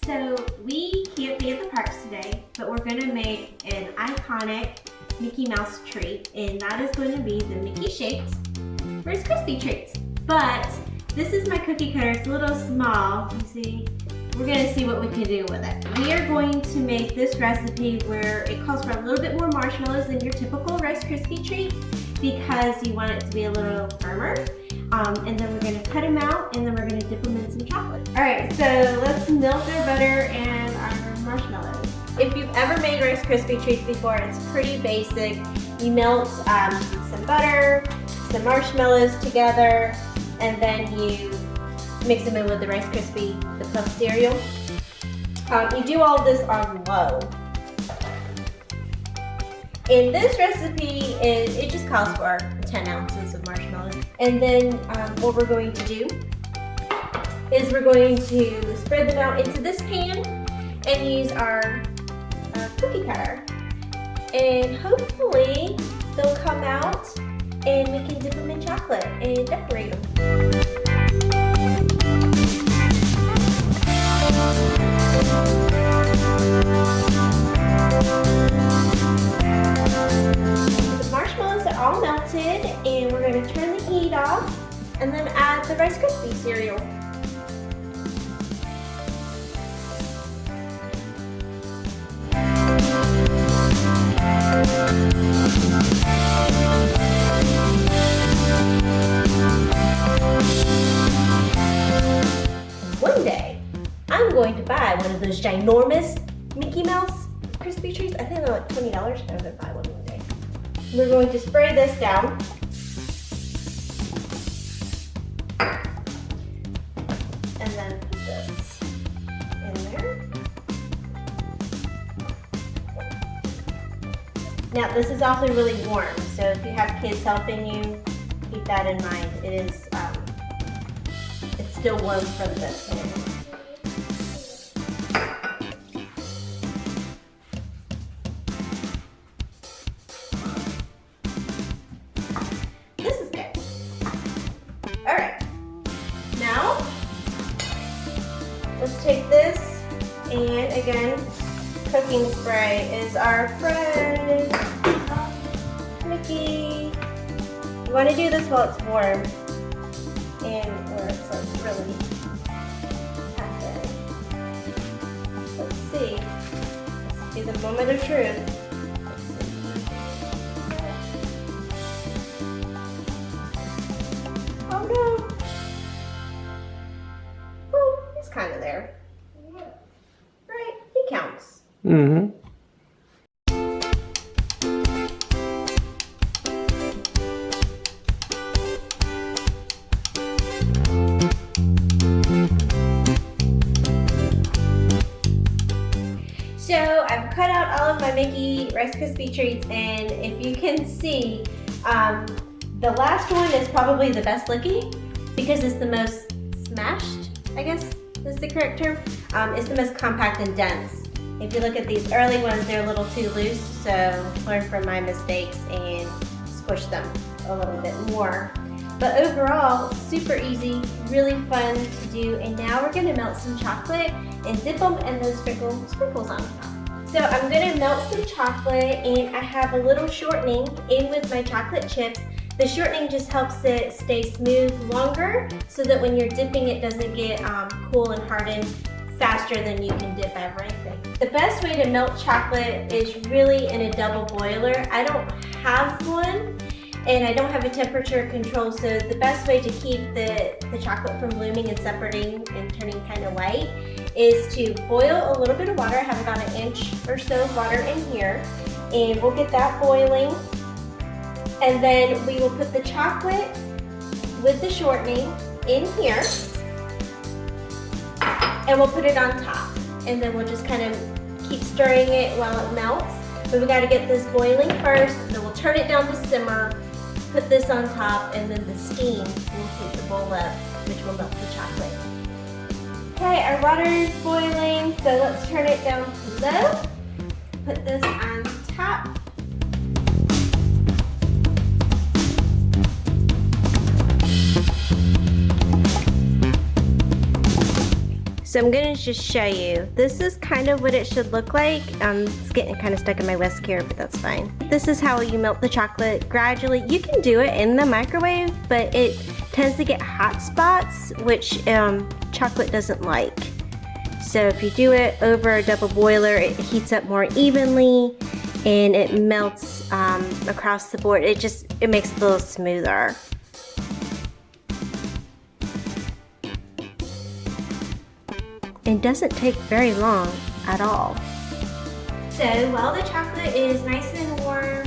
So we can't be at the parks today, but we're gonna make an iconic Mickey Mouse treat, and that is going to be the Mickey shaped Rice Krispie treats. But this is my cookie cutter. It's a little small. You see, we're gonna see what we can do with it. We are going to make this recipe where it calls for a little bit more marshmallows than your typical Rice Krispie treat because you want it to be a little firmer. And then we're gonna cut them out, and then we're gonna dip them in some chocolate. All right, so let's melt our butter and our marshmallows. If you've ever made Rice Krispie treats before, it's pretty basic. You melt some butter, some marshmallows together, and then you mix them in with the Rice Krispie, the puff cereal. You do all this on low. In this recipe, it just calls for 10 ounces of marshmallows. And then what we're going to do is we're going to spread them out into this pan and use our cookie cutter. And hopefully they'll come out and we can dip them in chocolate and decorate them. All melted, and we're going to turn the heat off and then add the Rice Krispie cereal. One day, I'm going to buy one of those ginormous Mickey Mouse Krispie treats. I think they're like $20. I'm going to buy one day. We're going to spray this down. And then put this in there. Now this is also really warm, so if you have kids helping you, keep that in mind. It is, it's still warm from this. Let's take this, and again, cooking spray is our friend, Mickey. You want to do this while it's warm, and where it's like really happening. Let's see. Let's do the moment of truth. Oh no! Kind of there. Right? He counts. Mm-hmm. So I've cut out all of my Mickey Rice Krispie treats, and if you can see, the last one is probably the best looking because it's the most smashed, I guess is the correct term. It's the most compact and dense. If you look at these early ones, they're a little too loose, so learn from my mistakes and squish them a little bit more. But overall, super easy, really fun to do. And now we're gonna melt some chocolate and dip them in those sprinkles on top. So I'm gonna melt some chocolate, and I have a little shortening in with my chocolate chips. The shortening just helps it stay smooth longer so that when you're dipping it doesn't get cool and harden faster than you can dip everything. The best way to melt chocolate is really in a double boiler. I don't have one, and I don't have a temperature control, so the best way to keep the chocolate from blooming and separating and turning kind of white is to boil a little bit of water. I have about 1 inch or so of water in here, and we'll get that boiling. And then we will put the chocolate with the shortening in here, and we'll put it on top. And then we'll just kind of keep stirring it while it melts. But we gotta get this boiling first, then we'll turn it down to simmer, put this on top, and then the steam will heat the bowl up, which will melt the chocolate. Okay, our water is boiling, so let's turn it down to low. Put this on top. So I'm gonna just show you. This is kind of what it should look like. It's getting kind of stuck in my whisk here, but that's fine. This is how you melt the chocolate gradually. You can do it in the microwave, but it tends to get hot spots, which chocolate doesn't like. So if you do it over a double boiler, it heats up more evenly and it melts across the board. It makes it a little smoother. It doesn't take very long at all. So while the chocolate is nice and warm,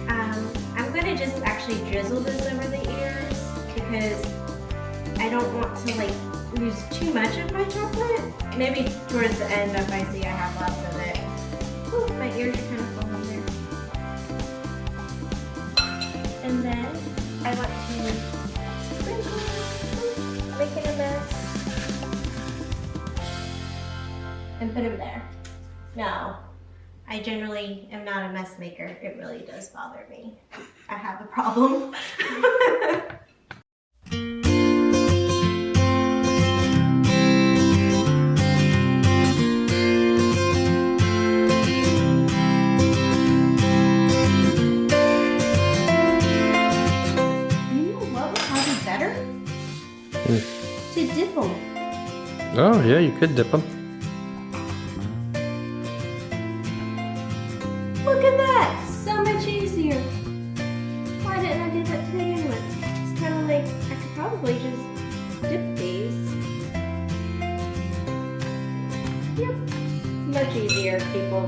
I'm gonna just actually drizzle this over the ears because I don't want to like lose too much of my chocolate. Maybe towards the end if I see I have lots of it. Ooh, my ears are kind of full on there. And then I want to sprinkle, making a mess. And put them there. No, I generally am not a mess maker. It really does bother me. I have a problem. You know what would probably be better? To dip them. Oh yeah, you could dip them. Look at that! So much easier. Why didn't I do that to begin with? It's kind of like I could probably just dip these. Yep. Much easier, people.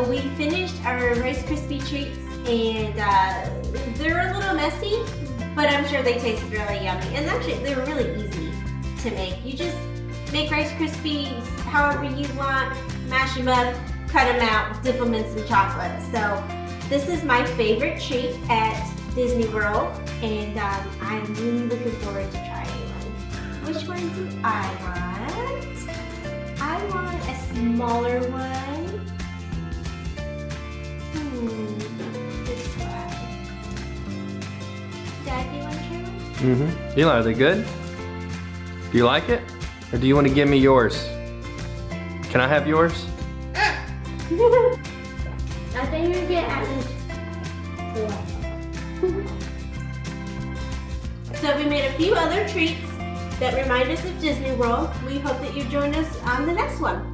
We finished our Rice Krispie treats and they're a little messy, but I'm sure they taste really yummy. And actually, they were really easy to make. You just make Rice Krispies however you want, mash them up, cut them out, dip them in some chocolate. So this is my favorite treat at Disney World, and I'm really looking forward to trying one. Which one do I want? I want a smaller one. This one. Dad, do you want to try one? Mm-hmm. Eli, are they good? Do you like it? Or do you want to give me yours? Can I have yours? I think you get at least 4. So we made a few other treats that remind us of Disney World. We hope that you join us on the next one.